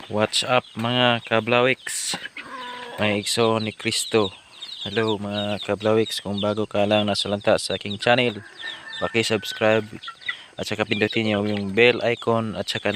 What's up mga kablawix, may igso ni Kristo. Hello mga kablawix, kung bago ka lang nasalanta sa aking channel, paki-subscribe at saka pindutin niyo yung bell icon at saka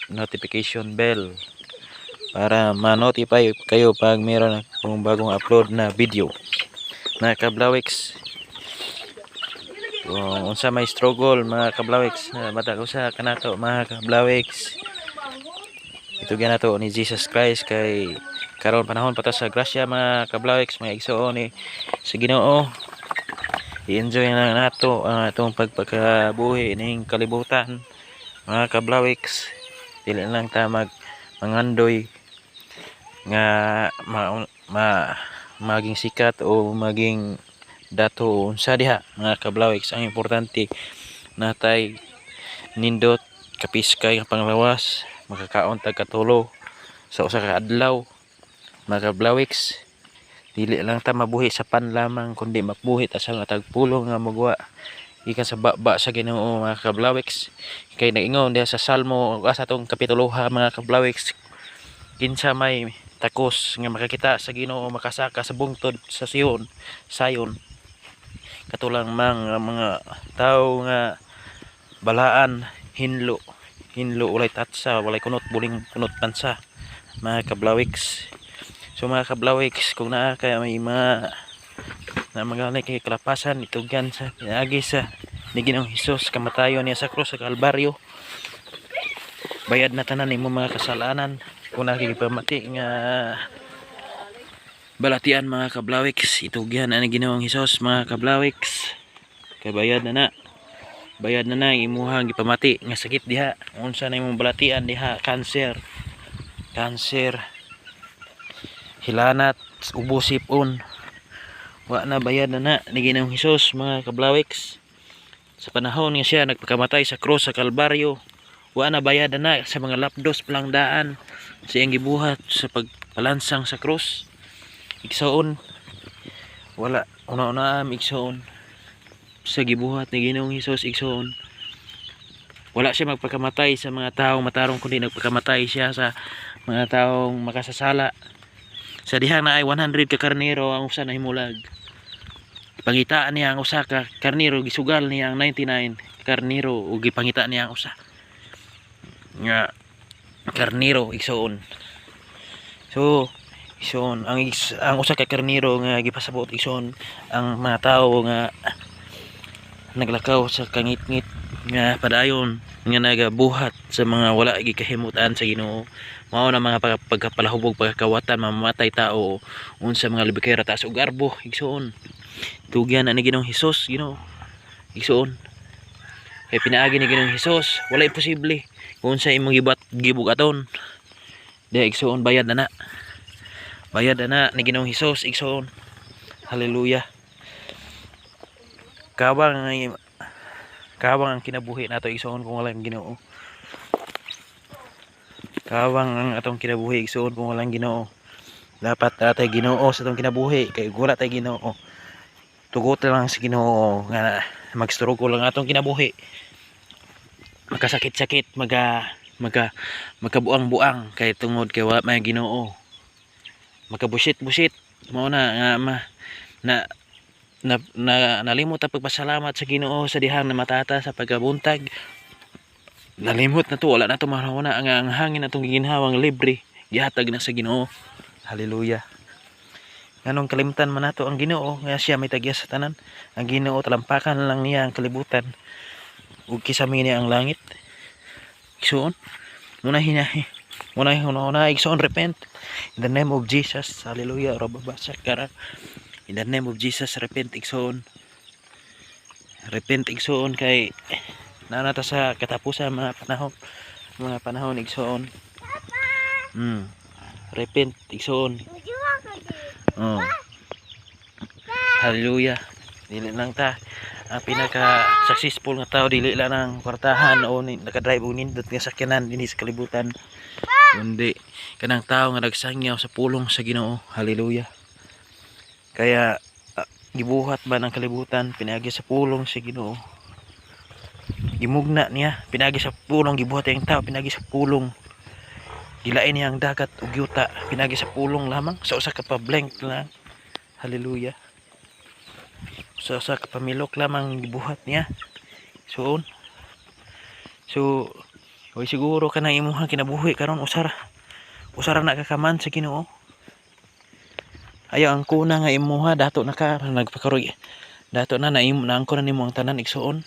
notification bell para ma-notify kayo pag meron akong bagong upload na video. Mga kablawix, kung unsa may struggle mga kablawix, matag usa kanato mga kablawix, ito ganato ni Jesus Christ kay karon panahon pa ta sa grasya mga kablawix, mga igsoon ni sa Ginoo. I-enjoy na nato ang atong pagpakabuhi ning kalibutan mga kablawix. Dili lang ta mangandoy nga maging sikat o maging dato unsa diha mga kablawix. Ang importante natay nindot kapiskay nga panglawas, makakaon tag katulo sa usa ka adlaw mga kablawix. Dili lang ta mabuhi sa pan lamang, kundi mabuhi ta sa tagpulong nga magwa ikan sa baba sa Ginoo mga kablawix. Kay naingon diha sa Salmo sa atong kapituloha mga kablawix, kinsa may takos nga makakita sa Ginoo makasaka sa bungtod sa sayon katulang mga tao nga balaan hinlo walay tatsa, walay kunot buling kunot pansa mga kablawix. So mga kablawix, kung naa kay may mga kay kalapasan itugyan sa pinaagi sa ni Ginoong Hesus, kamatayon niya sa krus sa Kalbaryo, bayad na tanan nimo mga kasalanan kung nakikipamati nga balatian mga kablawix. Itugyan na ni Ginoong Hesus mga kablawix, kay bayad na ang imuhang gipamati nga sakit diha. Unsa na imong balatian diha? Cancer, hilanat, ubo sipon, wa na, bayad na ni Ginoong Hesus mga kablawix. Sa panahon nga siya nagpakamatay sa krus sa Kalbaryo, wa na, bayad na sa mga lapdos palangdaan sa iyang gibuhat sa pagpalansang sa krus. Igsoon, wala una-una igsoon sa gibuhat ni Ginoong Hesus. Igsoon, wala siya magpakamatay sa mga taong matarong, kundi nagpakamatay siya sa mga taong makasasala. Sa diha na ay 100 ka karnero ang usa na himulag. Pangitaan niya ang usa ka karnero, gisugal niya ang 99 karnero ug gipangita niya ang usa nga karnero. Igsoon, so igsoon ang usa ka karnero nga gipasabot igsoon ang mga tawo nga naglakaw sa kangit-ngit nga padayon nga nagabuhat sa mga wala gikahimutan sa Ginoo. Mao na mga pagkapalahubog, pagkakawatan, mamamatay tao unsa mga libikera taas og arbo. Igsoon, tugyan na ni Ginoong Hesus Ginoo. Igsoon, kay pinaagi ni Ginoong Hesus wala imposible kung sa imong gibugaton diha. Igsoon, bayad na ni Ginoong Hesus. Igsoon, hallelujah. Kawang ang kinabuhi nato igsoon kung wala ang Ginoo. Kawang ang atong kinabuhi igsoon kung wala ang Ginoo. Dapat natay Ginoo sa atong kinabuhi, kay wala tay Ginoo, tugot lang sa Ginoo nga magstruggle lang atong kinabuhi, magkasakit-sakit, magkabuang-buang kay tungod kay wala may Ginoo, magkabusit-busit. Mao na nga nalimot ang pagpasalamat sa Ginoo sa dihang na matata sa pagkabuntag. Nalimot na to, wala na to mahuna ang hangin atong giginhawang libre gihatag na sa Ginoo. Hallelujah. Nganong kalimtan man nato ang Ginoo nga siya may tagya sa tanan. Ang Ginoo talampakan lang niya ang kalibutan ug kisami niya ang langit. Igsoon, muna igsoon, repent in the name of Jesus. Hallelujah. Rababasa kara. In the name of Jesus, repent igsoon. Repent igsoon kay nanata sa katapusan mga panahon igsoon. Repent igsoon. Oh. Hallelujah. Dili lang ta ang pinaka successful nga tao, dili lang ang kwartahan o nakadrive og nindot nga sakyanan dinhi sa kalibutan, kundi kanang tao nga nagsangyaw sa pulong sa Ginoo. Hallelujah. Kaya gibuhat ba ng kalibutan pinaagi sa pulong sa Ginoo, gimugna niya pinaagi sa pulong, gibuhat ang tao pinaagi sa pulong Gilain niya ang dagat ug yuta pinagi sa pulong lamang sa usa ka pa-blank lang. Hallelujah. Sa usa ka pamilok lamang gibuhat niya. So way siguro ka na imuhang kinabuhi karon usara na kakaman sa Ginoo. Ayaw ang kuna nga imuha dato na ka nagpakaroy. Dato na naangko na nimo ang tanan igsuon.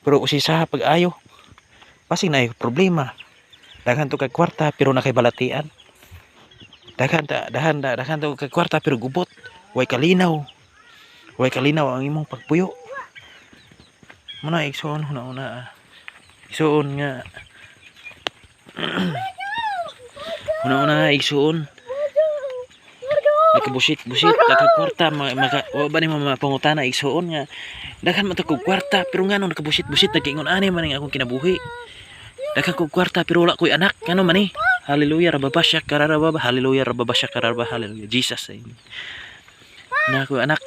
Pero usisa pag ayo. Pasig na problema. Daghan to kay kwarta pero nakay balatian. Daghan to kay kwarta pero gubot. Way kalinaw. Way kalinaw ang imong pagpuyo. Muna igsuon una. Igsuon nga. Una igsuon. Nakabusit nagkakwarta wa ba nimo mapangutana igsuon nga daghan man to kog kwarta pero ngano nakabusit nagkiingon ani man ang akong kinabuhi. Daghan kog kwarta pero wala koy anak ngano man ni. Hallelujah rababasya kararababa. Hallelujah rababasya kararababa. Hallelujah Jesus. Na ko anak.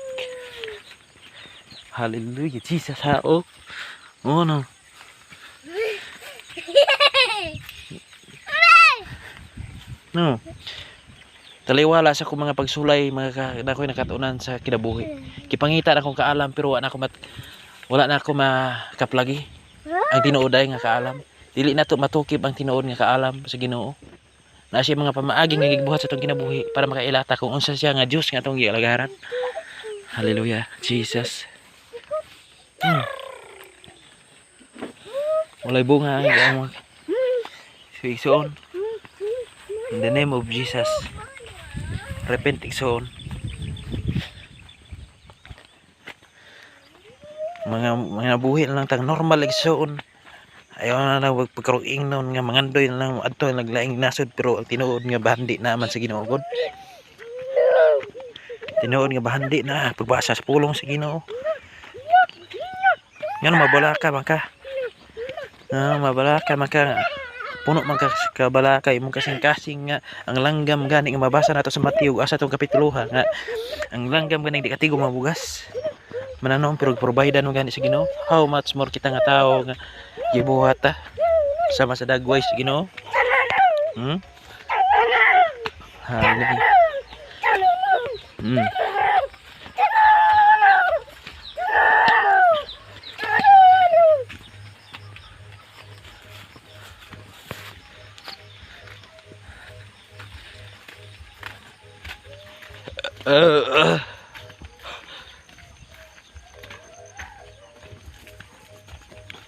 Hallelujah Jesus ha oh. Oh no. No. Taliwala sa akong mga pagsulay mga nakoy nakatunan sa kinabuhi. Kipangita na akong kaalam pero wala na ako makaplagi. Ang tinuod ay nga kaalam. Dili na to matukib ang tinuod nga kaalam sa Ginoo. Na siya mga pamaagi nga gigbuhat sa atong kinabuhi para makailata kung unsa siya nga Dios nga atong gialagaran. Hallelujah, Jesus. Walay bunga ang among igsoon. In the name of Jesus. Repent igsoon. Mga buhi na lang tang normal igsoon. Ayaw na pagkaroing noon nga mangandoy na lang adto naglaing nasod pero ang tinuod nga bahandi naman sa Ginoo gud. Tinuod nga bahandi na pagbasa sa pulong sa Ginoo. Ngano mabalaka man ka. Mabalaka man ka. Puno man ka kabalaka imong kasing-kasing nga ang langgam gani nga mabasa nato sa Mateo asa tong kapitulo nga ang langgam gani di katigo mabugas. Mananom pero provide no gani sa Ginoo. How much more kita nga tao nga gibuhat ta sama sa dagway sa Ginoo. Hallelujah.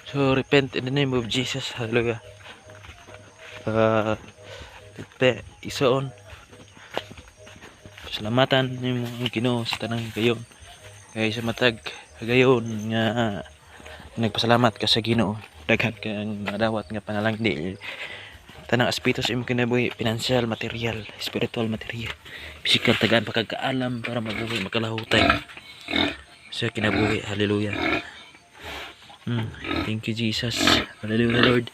So repent in the name of Jesus. Hallelujah. Isoon. Salamatan nimo ang Ginoo sa tanang gayon. Kay sa matag gayon nga nagpasalamat ka sa Ginoo. Daghan ka ang nadawat nga panalangdi. Tanang aspeto sa imong kinabuhi, financial, material, spiritual, material, physical, tagaan pagkaalam para mabuhi makalahutay sa kinabuhi. Hallelujah. Thank you Jesus. Hallelujah Lord.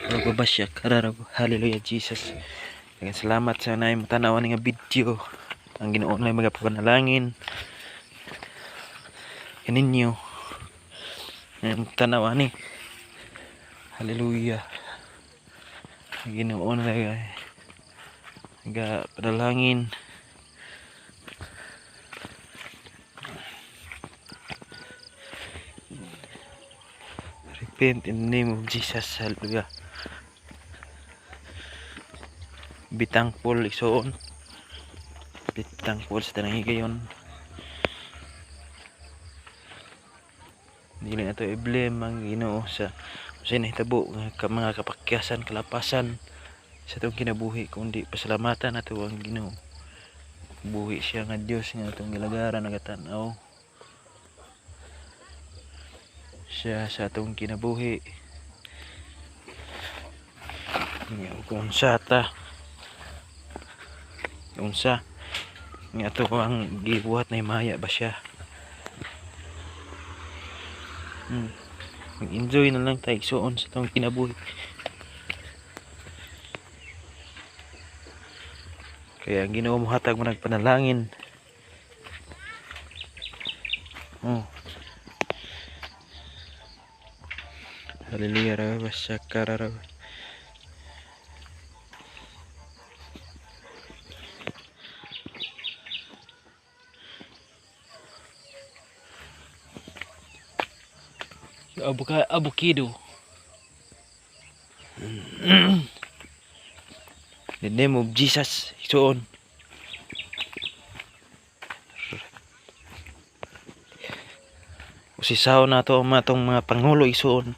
Magbabasya kararab. Hallelujah Jesus. Daghang salamat sa naay mo tanawan nga video. Ang Ginoo na mga panalangin kaninyo. Ang tanawan ni. Hallelujah. Ang Ginoo na nga panalangin. Repent in the name of Jesus. Hallelujah. Be thankful igsoon. Be thankful sa tanang higayon. Dili na to i-blame ang Ginoo sa nahitabo nga mga kapakyasan, kalapasan sa itong kinabuhi, kundi pasalamatan nato ang Ginoo. Buhi siya nga Dios nga itong gilagaran nagatanaw siya sa atong kinabuhi. Kung sa nga ito ang gibuhat na himaya ba siya. Mag-enjoy na lang tayo igsoon sa itong kinabuhi. Kaya ang Ginoo mo hatag mo nagpanalangin. Hallelujah. Avocado. The name of Jesus isuon. Usisaw na to matong mga pangulo isuon.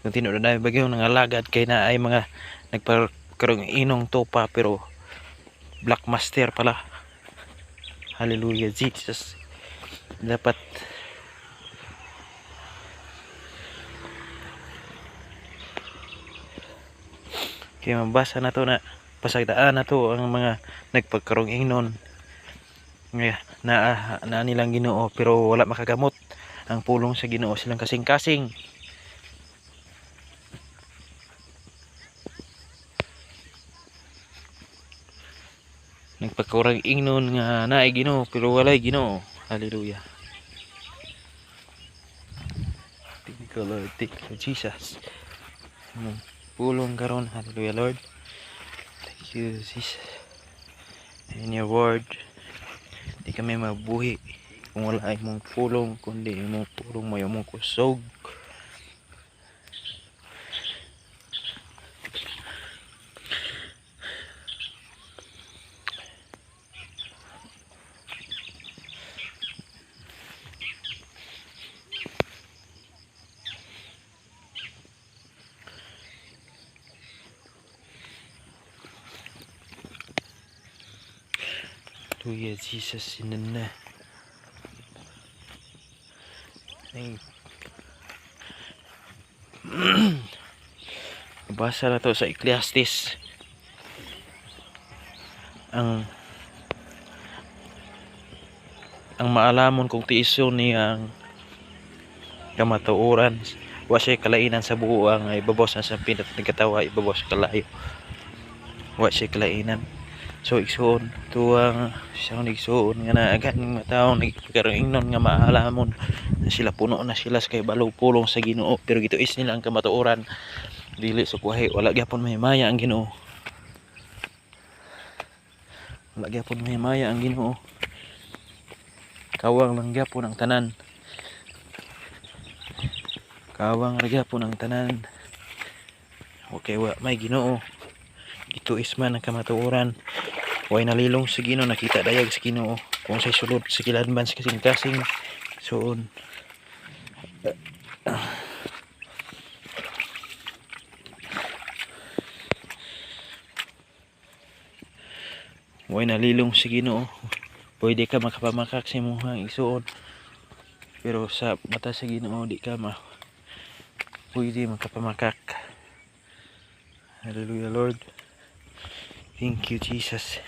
Kung tinuod na bagyo nangalagad kay na ay mga nagparkarong inong topa pero black master pala. Hallelujah Jesus. Dapat kaya mabasa na to na pasagdaan na to ang mga nagpagkarong inon na nilang Ginoo pero wala makagamot ang pulong sa Ginoo silang kasing-kasing. Nagpagkarong inon nga naay Ginoo pero walay Ginoo. Hallelujah. Thank you Lord, thank you Jesus. Pulong karon. Hallelujah Lord. Thank you Jesus. In your word di kami mabuhi kung wala ay mong pulong, kundi imong pulong mo yung mong kusog. Hallelujah Jesus in the name. Basa na to sa Ecclesiastes. Ang maalamon kung tiison niya ang kamatuoran wa siya kalainan sa buuang ay babos na sa pinat nagkatawa ibabos kalayo wa siya kalainan. So igsuon tuwang siyang igsuon nga na ganing mataong nagkaroon ingnon nga maalamon na sila puno na sila kay balaw pulong sa Ginoo pero gituis nila ang kamatuoran dili sa kuhay wala gyapon mahimaya ang Ginoo. Wala gyapon mahimaya ang Ginoo. Kawang lang gyapon ang tanan. Kawang ra gyapon ang tanan. Okay wa may Ginoo. Gituis man ang kamatuoran. Way nalilong sa Ginoo nakita dayag sa Ginoo kung say sulod sa kilanban sa kasing-kasing suon. Way nalilong sa Ginoo pwede ka makapamakak sa imong isuon pero sa mata sa Ginoo di ka pwede makapamakak. Hallelujah Lord. Thank you Jesus.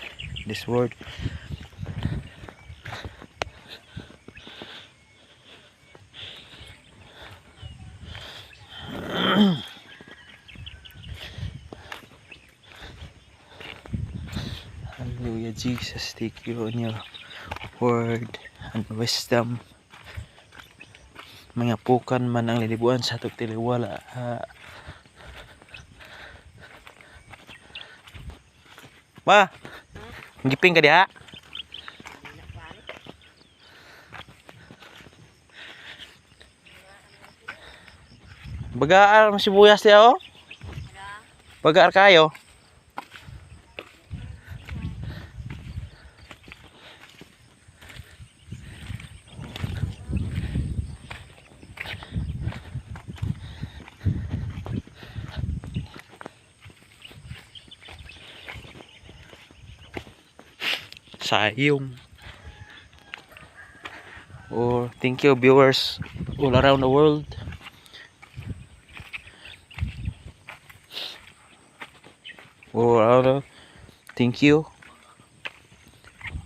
This word Hallelujah Jesus. Thank you on your word and wisdom. Mga pukan man ang lilibuan sa atong tiliwala. Ma, giping ka diha? Bagaar ang sibuyas diha oh? Bagaar kayo? Sayong. Oh, thank you viewers all around the world. Thank you.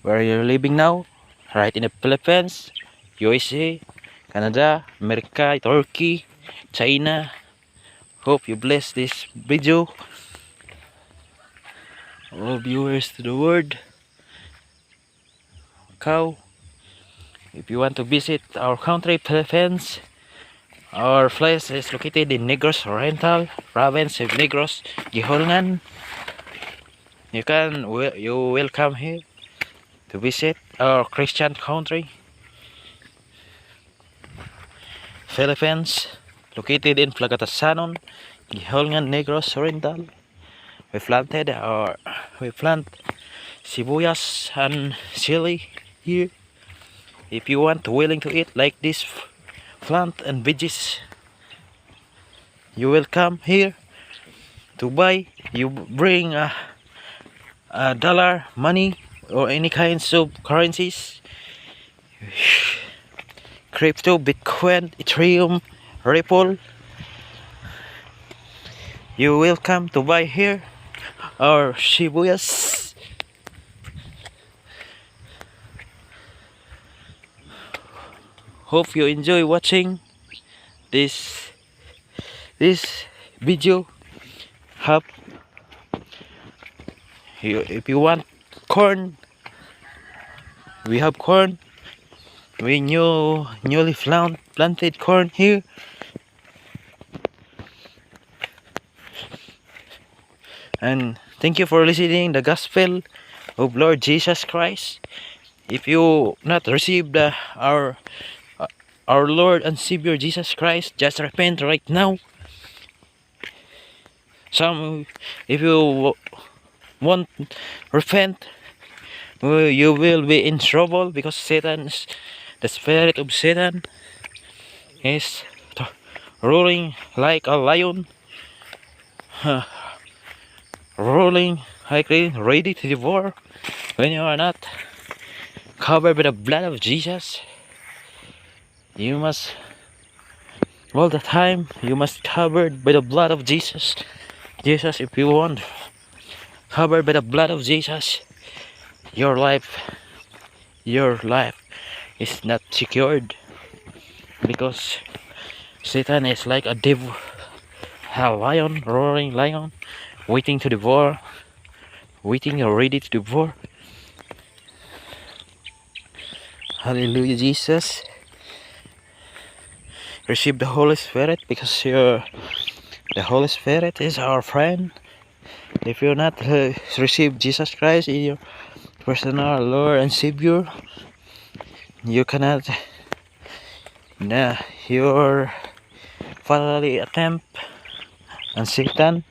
Where you're living now? Right in the Philippines, USA, Canada, America, Turkey, China. Hope you bless this video. All viewers to the world. If you want to visit our country, Philippines, our place is located in Negros Oriental, province of Negros, Gihongan. You welcome here to visit our Christian country, Philippines, located in Flagatasanon, Giholngan Negros Oriental. We plant sibuyas and chili here. If you want willing to eat like this plant and veggies, you will come here to buy. You bring a dollar, money, or any kinds of currencies, crypto, Bitcoin, Ethereum, Ripple. You will come to buy here our Shibuyas. Hope you enjoy watching this video. If you want corn, we have corn. We newly planted corn here. And thank you for listening the gospel of Lord Jesus Christ. If you not received our Lord and Savior Jesus Christ, just repent right now. If you won't repent, you will be in trouble, because the spirit of Satan is roaring like a lion, rolling like ready to devour. When you are not covered by the blood of Jesus, you must all the time covered by the blood of Jesus. If you want covered by the blood of Jesus, your life is not secured, because Satan is like a devil, a lion, roaring lion, waiting to devour, waiting or ready to devour. Hallelujah, Jesus. Receive the Holy Spirit, because the Holy Spirit is our friend. If you not receive Jesus Christ in your personal Lord and Savior, you cannot. Your fatherly attempt, and Satan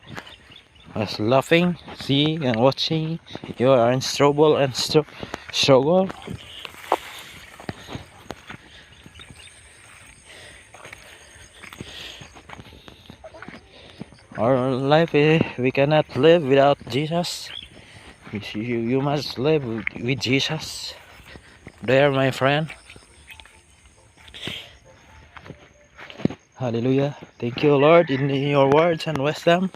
was laughing, seeing and watching. You are in trouble and struggle. Our life, we cannot live without Jesus. You must live with Jesus. There, my friend. Hallelujah. Thank you, Lord, in your words and wisdom.